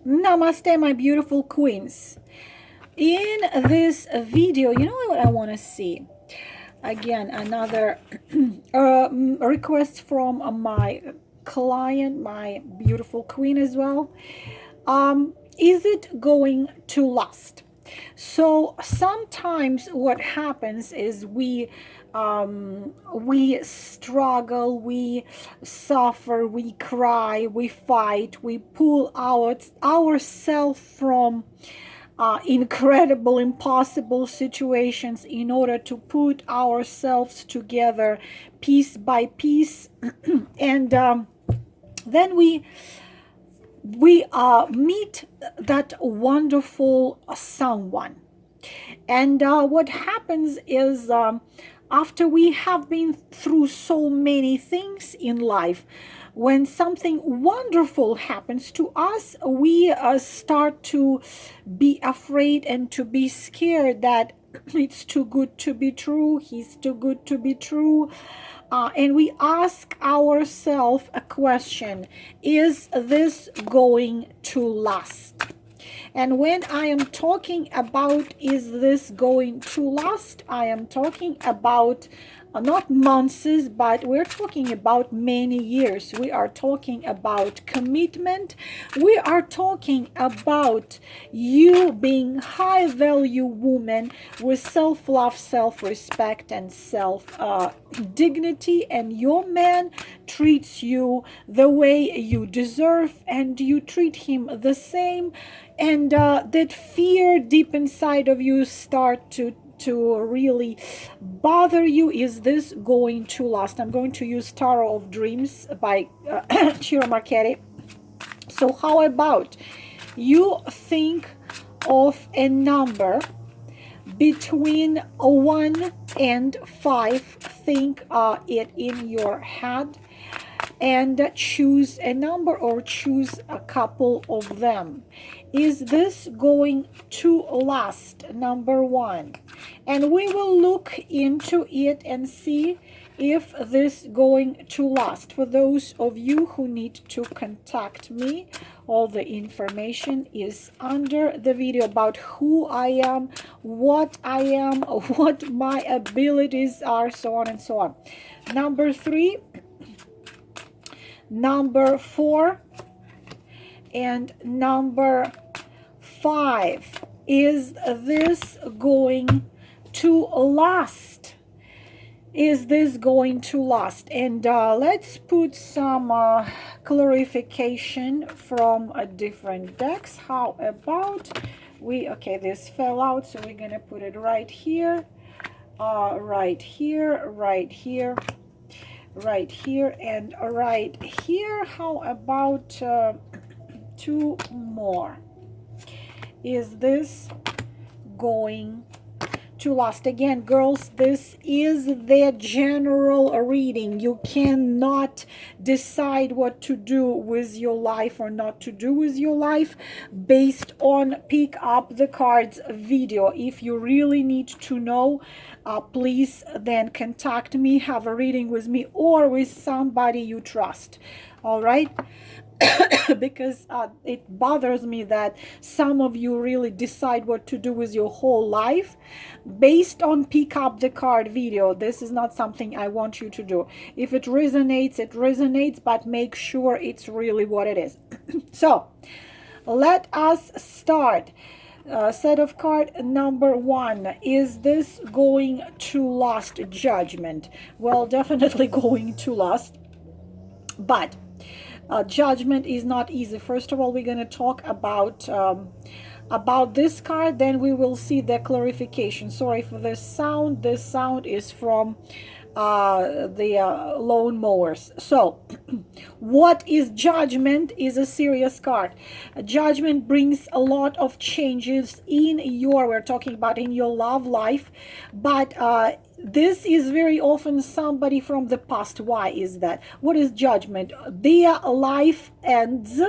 Namaste, my beautiful queens. In this video, you know what I want to see? Again, another request from my client, my beautiful queen as well. Is it going to last? So sometimes what happens is we struggle, we suffer, we cry, we fight, we pull out ourselves from incredible, impossible situations in order to put ourselves together piece by piece, and then we meet that wonderful someone. And what happens is, after we have been through so many things in life, when something wonderful happens to us, we start to be afraid and to be scared that it's too good to be true, he's too good to be true. And we ask ourselves a question: is this going to last? And when I am talking about is this going to last, I am talking about not months, but we're talking about many years. We are talking about commitment. We are talking about you being high value woman with self-love, self-respect, and self-dignity, and your man treats you the way you deserve, and you treat him the same, and that fear deep inside of you start to really bother you. Is this going to last? I'm going to use Tarot of Dreams by Chiro Marchetti. So how about you think of a number between 1 and 5, think it in your head, and choose a number or choose a couple of them. Is this going to last? Number 1. And we will look into it and see if this going to last. For those of you who need to contact me, all the information is under the video about who I am, what my abilities are, so on and so on. Number 3, number 4, and number 5. Is this going to last? Is this going to last? And let's put some clarification from different decks. How about okay, this fell out, so we're gonna put it right here, right here, right here, right here, and right here. How about 2 more? Is this going to last? Again, girls, this is the general reading. You cannot decide what to do with your life or not to do with your life based on pick up the cards video. If you really need to know, please then contact me, have a reading with me or with somebody you trust. All right. Because it bothers me that some of you really decide what to do with your whole life based on pick up the card video. This is not something I want you to do. If it resonates, it resonates, but make sure it's really what it is. So let us start. Set of card number 1. Is this going to last? Judgment. Well, definitely going to last, but judgment is not easy. First of all, we're going to talk about this card, then we will see the clarification. Sorry for this sound. This sound is from the lawn mowers. So what is judgment? Is a serious card. Judgment brings a lot of changes in your, we're talking about in your love life, but this is very often somebody from the past. Why is that? What is judgment? Their life ends,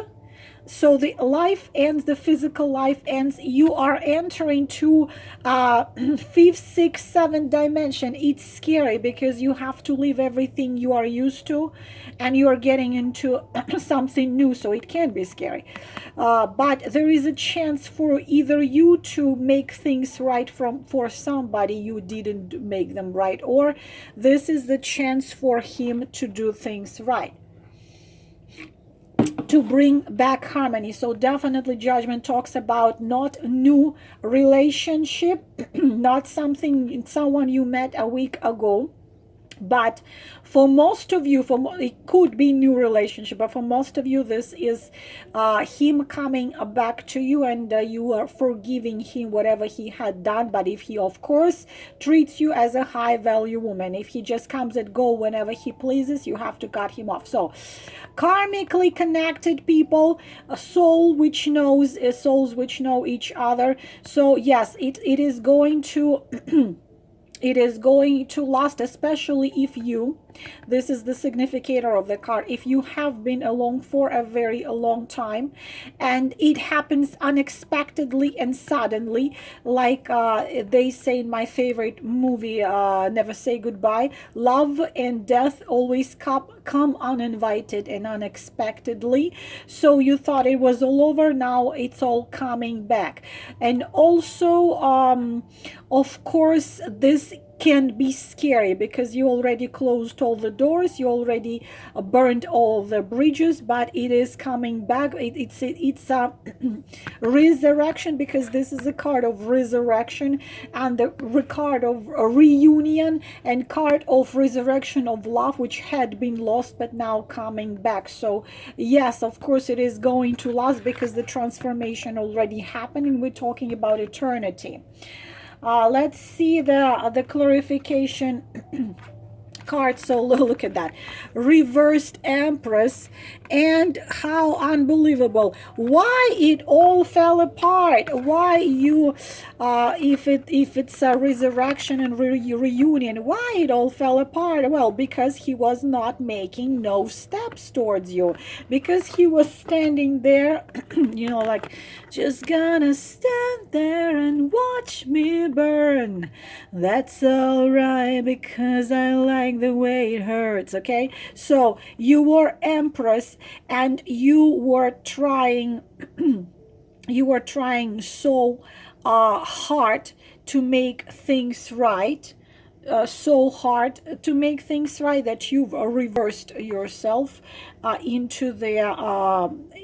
So the life ends, the physical life ends. You are entering to fifth, sixth, seventh dimension. It's scary because you have to leave everything you are used to, and you are getting into something new. So it can be scary, but there is a chance for either you to make things right for somebody you didn't make them right, or this is the chance for him to do things right, to bring back harmony. So definitely judgment talks about not new relationship, not someone you met a week ago, but for most of you, it could be new relationship, but for most of you, this is him coming back to you, and you are forgiving him whatever he had done. But if he, of course, treats you as a high value woman, if he just comes and go whenever he pleases, you have to cut him off. So karmically connected people, a soul which knows, souls which know each other. So yes, it is going to it is going to last, especially if you, this is the significator of the card, if you have been alone for a very long time and it happens unexpectedly and suddenly, like they say in my favorite movie, Never Say Goodbye, love and death always come uninvited and unexpectedly. So you thought it was all over, now it's all coming back. And also, of course, this can be scary because you already closed all the doors, you already burned all the bridges, but it is coming back. It's a resurrection, because this is a card of resurrection, and the card of a reunion, and card of resurrection of love which had been lost but now coming back. So yes, of course it is going to last because the transformation already happened, and we're talking about eternity. Let's see the clarification card. So look at that, reversed Empress, and how unbelievable, why it all fell apart, why you if it's a resurrection and reunion, why it all fell apart. Well, because he was not making no steps towards you, because he was standing there you know, like, just gonna stand there and watch me burn, that's all right, because I like the way it hurts. Okay, so you were Empress, and you were trying you were trying so hard to make things right, so hard to make things right, that you've reversed yourself into the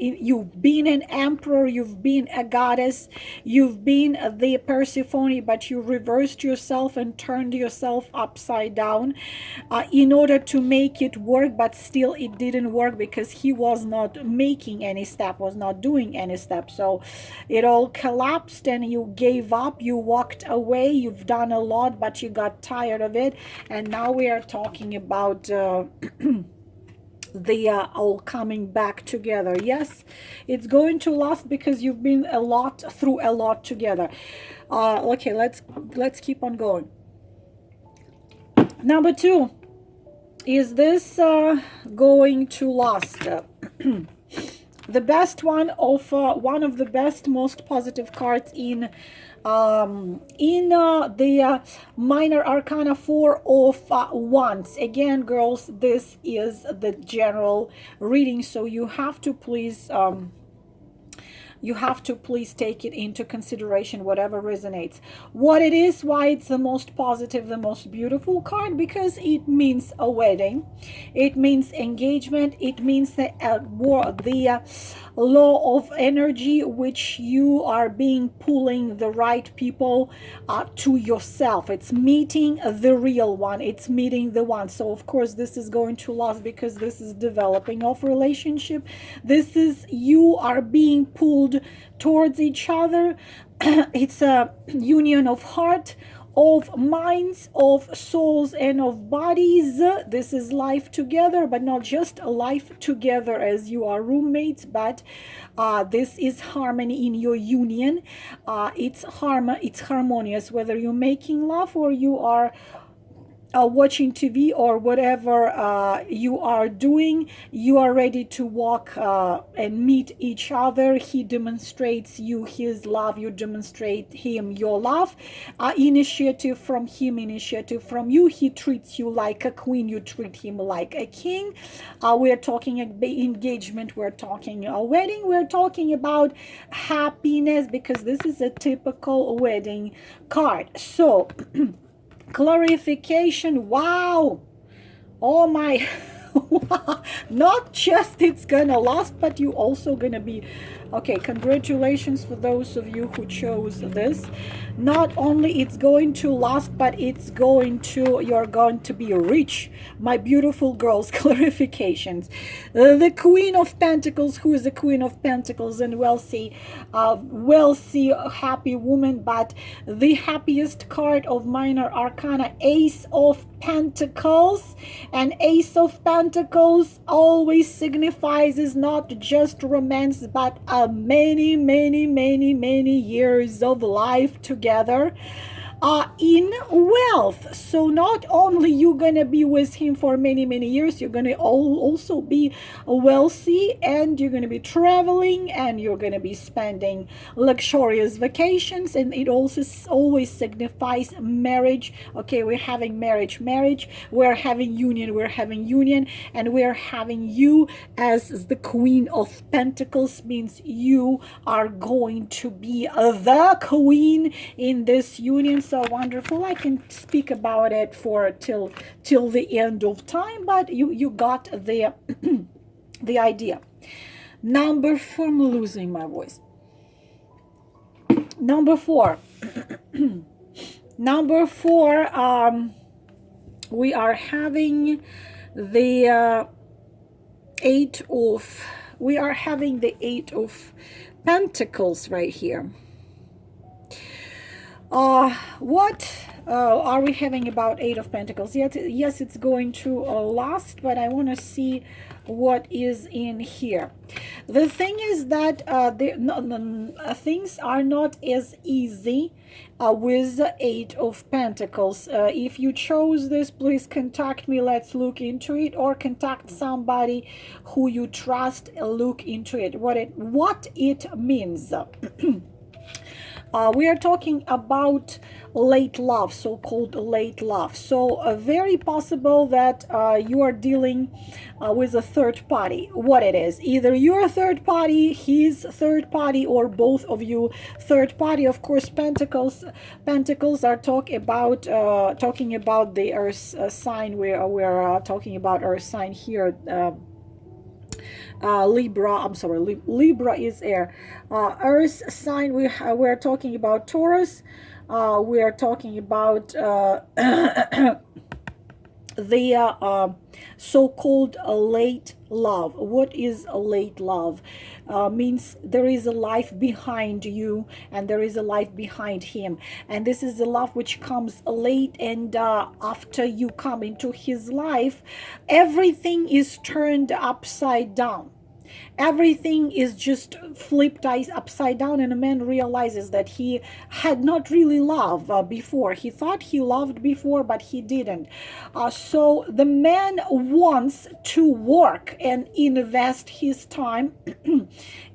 you've been an emperor, you've been a goddess, you've been the Persephone, but you reversed yourself and turned yourself upside down in order to make it work, but still it didn't work because he was not making any step, was not doing any step. So it all collapsed and you gave up, you walked away, you've done a lot, but you got tired of it. And now we are talking about the all coming back together. Yes, it's going to last because you've been through a lot together. Okay, let's keep on going. Number 2, is this going to last? The best one of the best, most positive cards in the minor arcana 4 of wands. Again, girls, this is the general reading, so you have to please take it into consideration, whatever resonates. What it is, why it's the most positive, the most beautiful card, because it means a wedding, it means engagement, it means the law of energy, which you are pulling the right people to yourself. It's meeting the real one, it's meeting the one. So of course this is going to last because this is developing of relationship, this is you are being pulled towards each other. It's a union of heart, of minds, of souls, and of bodies. This is life together, but not just a life together as you are roommates, but this is harmony in your union. It's harmonious, whether you're making love or you are watching TV or whatever you are doing, you are ready to walk and meet each other. He demonstrates you his love, you demonstrate him your love. Initiative from him, initiative from you. He treats you like a queen, you treat him like a king. We're talking engagement, we're talking a wedding, we're talking about happiness, because this is a typical wedding card. So clarification, wow, oh my. Not just it's gonna last, but you also gonna be okay. Congratulations for those of you who chose this. Not only it's going to last, but it's going to, you're going to be rich, my beautiful girls. Clarifications. The Queen of Pentacles, who is the Queen of Pentacles and wealthy, happy woman. But the happiest card of minor arcana, Ace of Pentacles. And Ace of Pentacles always signifies is not just romance, but many, many, many, many years of life together in wealth. So not only you're gonna be with him for many, many years, you're gonna also be wealthy, and you're gonna be traveling, and you're gonna be spending luxurious vacations. And it also always signifies marriage. Okay, we're having marriage, we're having union, and we're having you as the Queen of Pentacles. Means you are going to be the queen in this union. So wonderful. I can speak about it for till the end of time, but you got the the idea. Number 4, I'm losing my voice. Number 4. Number 4, we are having the we are having the 8 of Pentacles right here. What are we having about 8 of Pentacles? Yes, it's going to last, but I want to see what is in here. The thing is that things are not as easy with the 8 of Pentacles. If you chose this, please contact me. Let's look into it, or contact somebody who you trust. Look into it. What it means. We are talking about late love, so-called late love. So very possible that you are dealing with a third party. What it is, either you're a third party, he's third party, or both of you third party. Of course, Pentacles are talking about the Earth sign. We're talking about Earth sign here. Libra, I'm sorry, Libra is air. Earth sign, we're talking about Taurus. We are talking about the so-called late love. What is a late love? Means there is a life behind you, and there is a life behind him, and this is the love which comes late. And after you come into his life, everything is turned upside down. Everything is just flipped upside down, and a man realizes that he had not really loved before. He thought he loved before, but he didn't. So the man wants to work and invest his time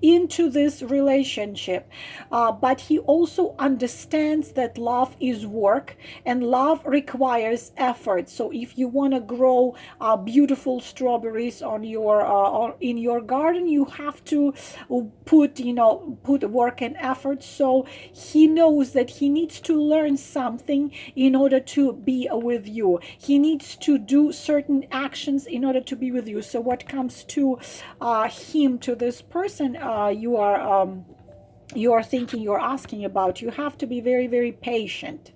into this relationship, but he also understands that love is work, and love requires effort. So if you want to grow beautiful strawberries on your in your garden, you have to put work and effort. So he knows that he needs to learn something in order to be with you. He needs to do certain actions in order to be with you. So what comes to him, to this person you are thinking, you're asking about, you have to be very, very patient.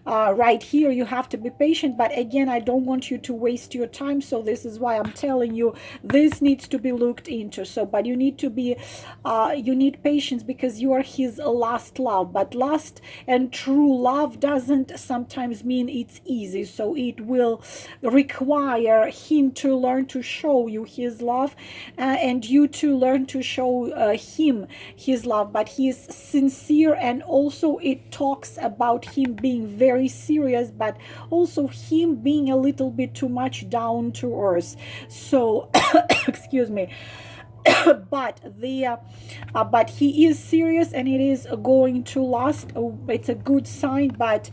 Right here, you have to be patient, but again, I don't want you to waste your time. So this is why I'm telling you this needs to be looked into. So but you need to be you need patience, because you are his last love. But last and true love doesn't sometimes mean it's easy. So it will require him to learn to show you his love, and you to learn to show him his love. But he is sincere, and also it talks about him being very, very serious, but also him being a little bit too much down to earth. So excuse me. But he is serious, and it is going to last. It's a good sign. But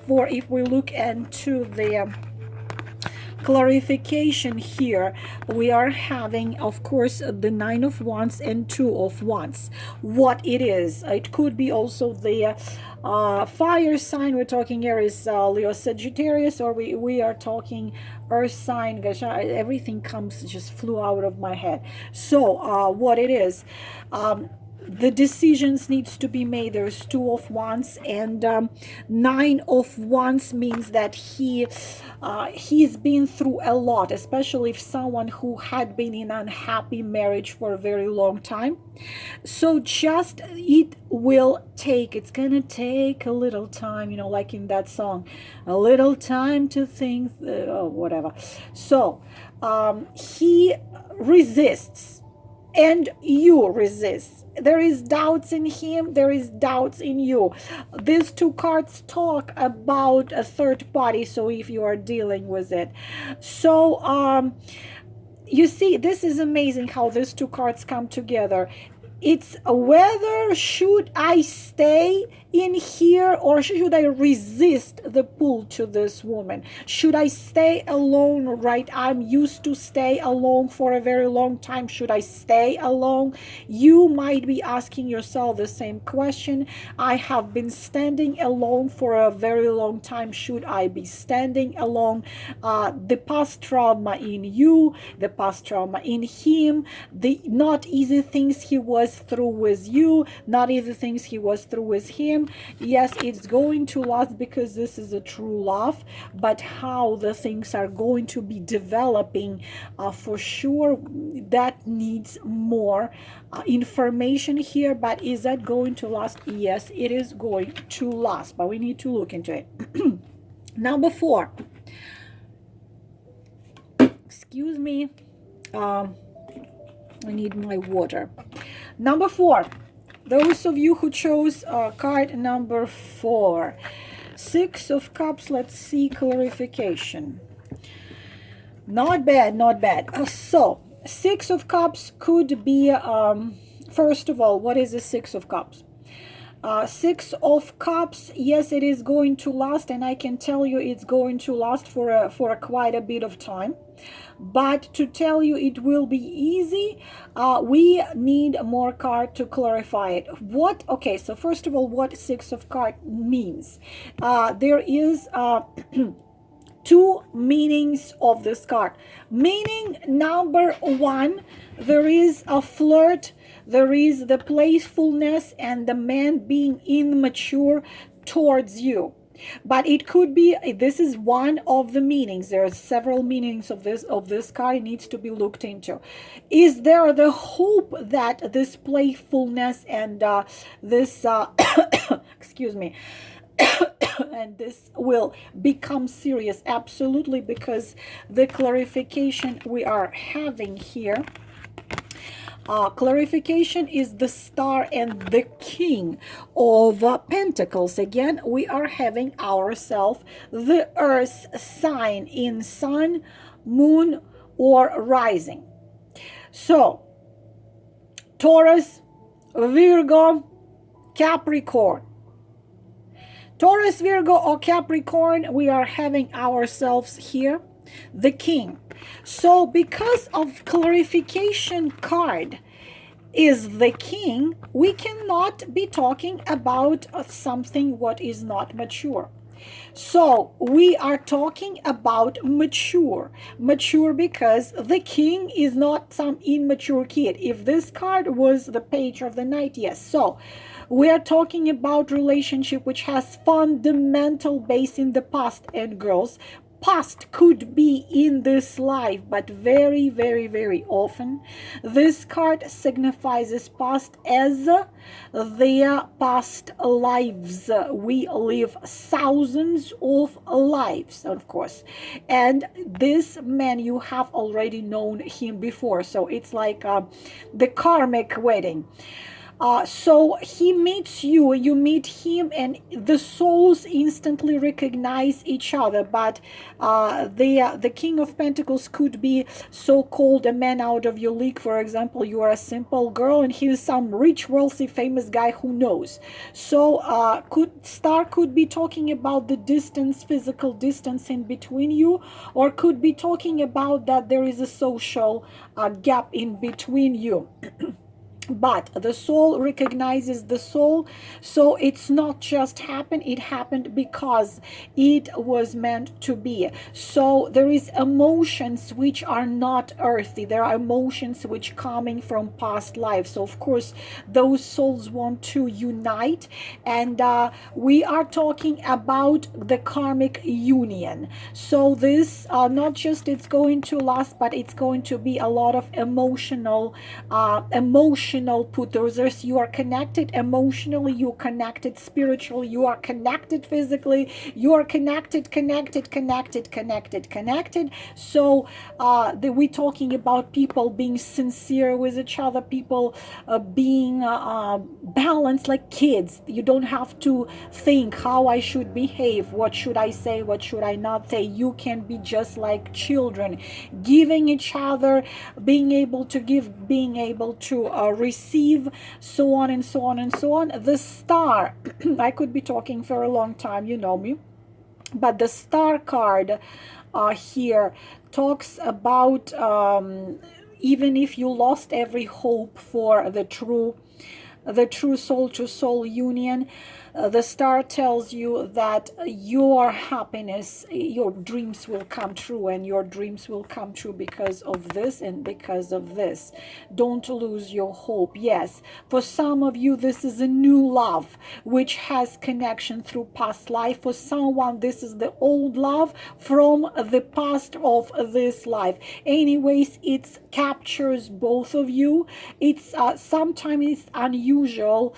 for if we look into the clarification here, we are having, of course, the Nine of Wands and Two of Wands. What it is, it could be also the fire sign. We're talking Aries, Leo, Sagittarius, or we are talking earth sign. Gosh, everything just flew out of my head. So what it is, the decisions needs to be made. There's Two of Wands, and Nine of Wands means that he's been through a lot, especially if someone who had been in unhappy marriage for a very long time. So just it's gonna take a little time, like in that song, a little time to think, whatever. So he resists, and you resist. There is doubts in him, there is doubts in you. These two cards talk about a third party, so if you are dealing with it. So you see, this is amazing how these two cards come together. It's whether should I stay in here or should I resist the pull to this woman? Should I stay alone, right? I'm used to stay alone for a very long time. Should I stay alone? You might be asking yourself the same question. I have been standing alone for a very long time. Should I be standing alone? The past trauma in you, the past trauma in him, the not easy things he was through with you, not easy things he was through with him. Yes, it's going to last because this is a true love, but how the things are going to be developing, for sure, that needs more information here. But is that going to last? Yes, it is going to last, but we need to look into it. Number 4. Excuse me. I need my water. Number 4. Those of you who chose card number 4. 6 of Cups. Let's see clarification. Not bad, not bad. So, 6 of Cups could be, first of all, what is the 6 of Cups? 6 of Cups, yes, it is going to last, and I can tell you it's going to last for quite a bit of time. But to tell you it will be easy, we need more card to clarify it. Okay, so first of all, what 6 of Cups means? There is 2 meanings of this card. Meaning number 1, there is a flirt, there is the playfulness, and the man being immature towards you. But it could be, this is one of the meanings. There are several meanings of this card. It needs to be looked into. Is there the hope that this playfulness and this excuse me and this will become serious? Absolutely, because the clarification we are having here, clarification is the Star and the King of Pentacles. Again, we are having ourselves the Earth sign in Sun, Moon, or Rising. So, Taurus, Virgo, Capricorn. Taurus, Virgo, or Capricorn, we are having ourselves here the King. So because of clarification card is the King, we cannot be talking about something what is not mature. So we are talking about mature because the King is not some immature kid. If this card was the Page of the Knight, yes. So we are talking about relationship which has fundamental base in the past. And girls, past could be in this life, but very, very, very often this card signifies past as their past lives. We live thousands of lives, of course, and this man, you have already known him before, so it's like the karmic wedding. So he meets you, you meet him, and the souls instantly recognize each other. But the King of Pentacles could be so-called a man out of your league. For example, you are a simple girl and he is some rich, wealthy, famous guy, who knows. So star could be talking about the distance, physical distance in between you, or could be talking about that there is a social gap in between you. But the soul recognizes the soul, so it's not just happened, it happened because it was meant to be. So there is emotions which are not earthly, there are emotions which coming from past lives. So of course those souls want to unite, and we are talking about the karmic union. So this not just it's going to last, but it's going to be a lot of emotional put. You are connected emotionally, you are connected spiritually, you are connected physically, you are connected. So we're talking about people being sincere with each other, people being balanced like kids. You don't have to think how I should behave, what should I say, what should I not say. You can be just like children, giving each other, being able to give, being able to receive, so on and so on and so on. The star, I could be talking for a long time, you know me, but the star card here talks about even if you lost every hope for the true soul to soul union, the star tells you that your happiness, your dreams will come true, and your dreams will come true because of this and because of this. Don't lose your hope. Yes, for some of you this is a new love which has connection through past life. For someone this is the old love from the past of this life. Anyways, it captures both of you. It's sometimes it's unusual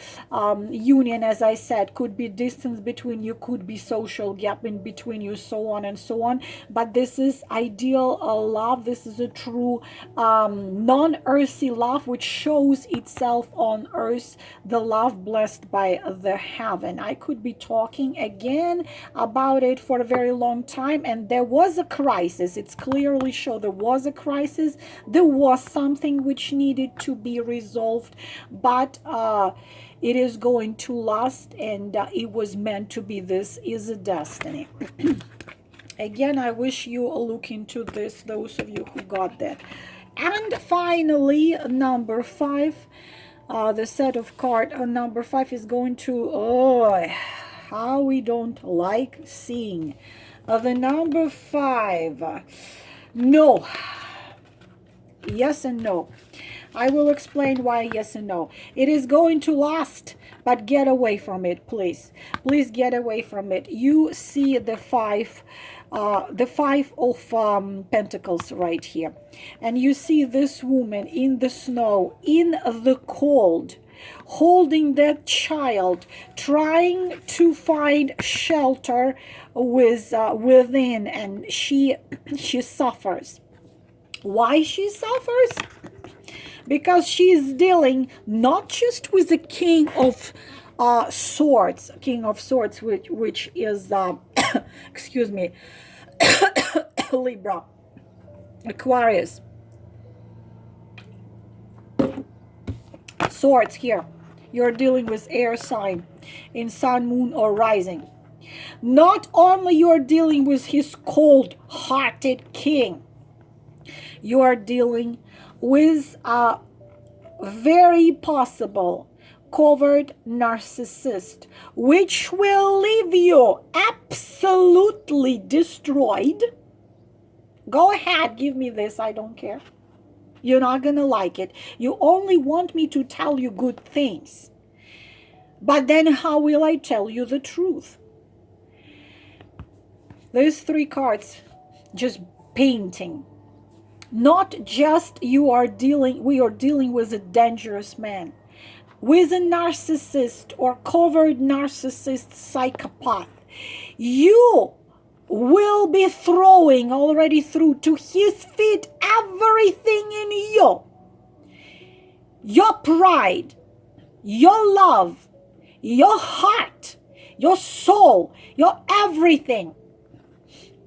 union, as I said. Could be distance between you, could be social gap in between you, so on and so on. But this is ideal love. This is a true non-earthly love which shows itself on earth, the love blessed by the heaven. I could be talking again about it for a very long time, and there was a crisis. It's clearly shown there was a crisis, there was something which needed to be resolved, but it is going to last, and it was meant to be. This is a destiny. Again, I wish you look into this, those of you who got that. And finally, number 5, the set of card number 5 is going to, oh, how we don't like seeing the number 5. No. Yes and no. I will explain why yes and no. It is going to last, but get away from it, please. Please get away from it. You see the 5 of Pentacles right here. And you see this woman in the snow, in the cold, holding that child, trying to find shelter within, and she suffers. Why she suffers? Because she's dealing not just with the King of Swords, which is excuse me, Libra, Aquarius. Swords here. You're dealing with air sign in sun, moon, or rising. Not only you're dealing with his cold-hearted king, you are dealing with a very possible covert narcissist, which will leave you absolutely destroyed. Go ahead, give me this, I don't care. You're not gonna like it. You only want me to tell you good things. But then how will I tell you the truth? There's 3 cards just painting. Not just we are dealing with a dangerous man, with a narcissist or covert narcissist psychopath. You will be throwing already through to his feet everything in you. Your pride, your love, your heart, your soul, your everything.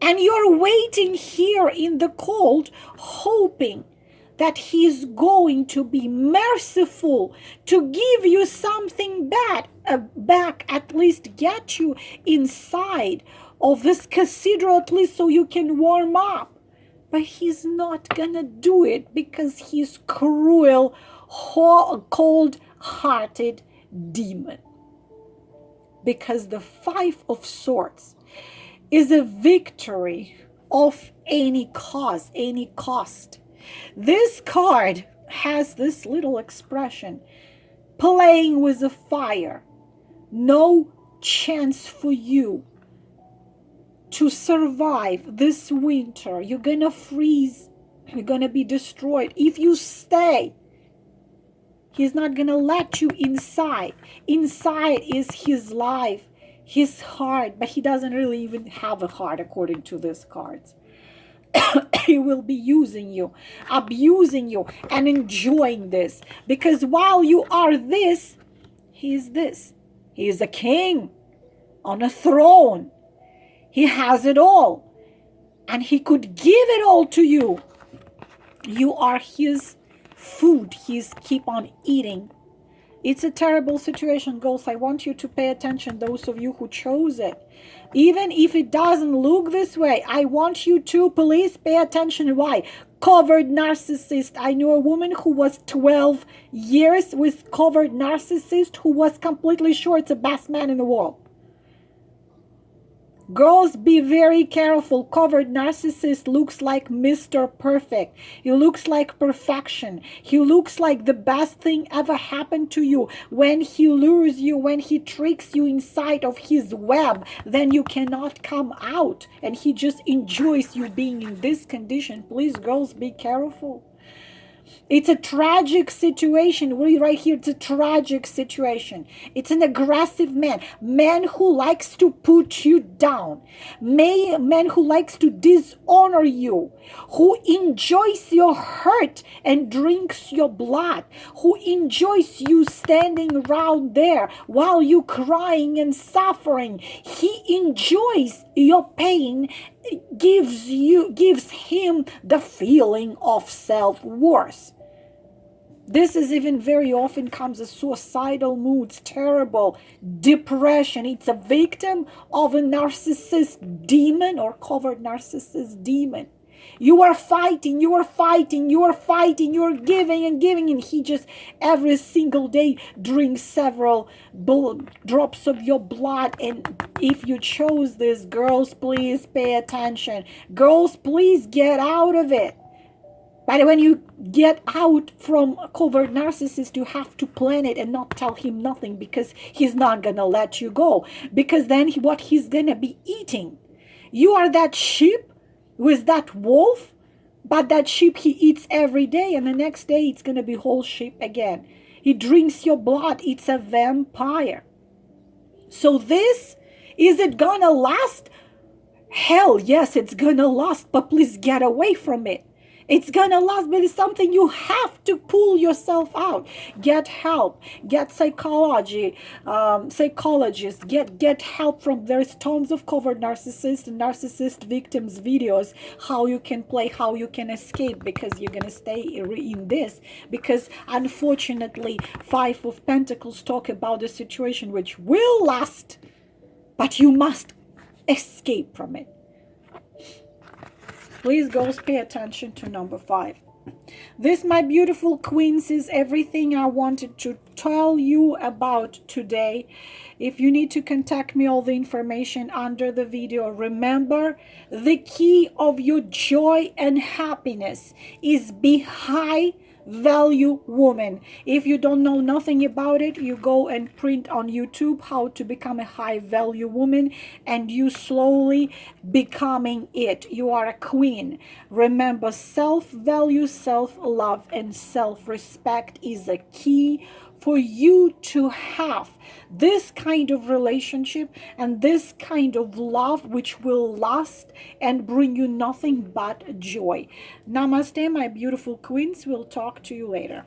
And you're waiting here in the cold, hoping that he's going to be merciful to give you something back, at least get you inside of this cathedral, at least so you can warm up. But he's not gonna do it because he's cruel, cold-hearted demon. Because the Five of Swords is a victory of any cause, any cost. This card has this little expression, playing with the fire. No chance for you to survive this winter. You're gonna freeze. You're gonna be destroyed. If you stay, he's not gonna let you inside. Inside is his life, his heart, but he doesn't really even have a heart according to these cards. He will be using you, abusing you, and enjoying this. Because while you are this, he is this. He is a king on a throne. He has it all. And he could give it all to you. You are his food. He's keep on eating. It's a terrible situation, girls. I want you to pay attention, those of you who chose it. Even if it doesn't look this way, I want you to please pay attention. Why? Covered narcissist. I knew a woman who was 12 years with covered narcissist who was completely sure it's the best man in the world. Girls, be very careful. Covered narcissist looks like Mr. Perfect. He looks like perfection. He looks like the best thing ever happened to you. When he lures you, when he tricks you inside of his web, then you cannot come out. And he just enjoys you being in this condition. Please, girls, be careful. It's a tragic situation. Right here, it's a tragic situation. It's an aggressive man. Man who likes to put you down. Man who likes to dishonor you. Who enjoys your hurt and drinks your blood. Who enjoys you standing around there while you crying and suffering. He enjoys your pain. Gives him the feeling of self-worth. This is even very often comes as suicidal moods, terrible depression. It's a victim of a narcissist demon or covered narcissist demon. You are fighting, you are fighting, you are fighting, you are giving and giving, and he just every single day drinks several drops of your blood. And if you chose this, girls, please pay attention. Girls, please get out of it. But when you get out from a covert narcissist, you have to plan it and not tell him nothing, because he's not going to let you go. Because then what he's going to be eating. You are that sheep with that wolf, but that sheep he eats every day, and the next day it's going to be whole sheep again. He drinks your blood. It's a vampire. So this, is it going to last? Hell yes, it's going to last, but please get away from it. It's gonna last, but it's something you have to pull yourself out. Get help. Get psychologists. Get help from. There's tons of covered narcissist and narcissist victims videos. How you can play, how you can escape, because you're gonna stay in this. Because unfortunately, Five of Pentacles talk about a situation which will last, but you must escape from it. Please, girls, pay attention to number 5. This, my beautiful queens, is everything I wanted to tell you about today. If you need to contact me, all the information under the video. Remember, the key of your joy and happiness is be high value woman. If you don't know nothing about it, you go and print on YouTube how to become a high value woman, and you slowly becoming it. You are a queen. Remember, self-value, self-love, and self-respect is a key for you to have this kind of relationship and this kind of love which will last and bring you nothing but joy. Namaste, my beautiful queens. We'll talk to you later.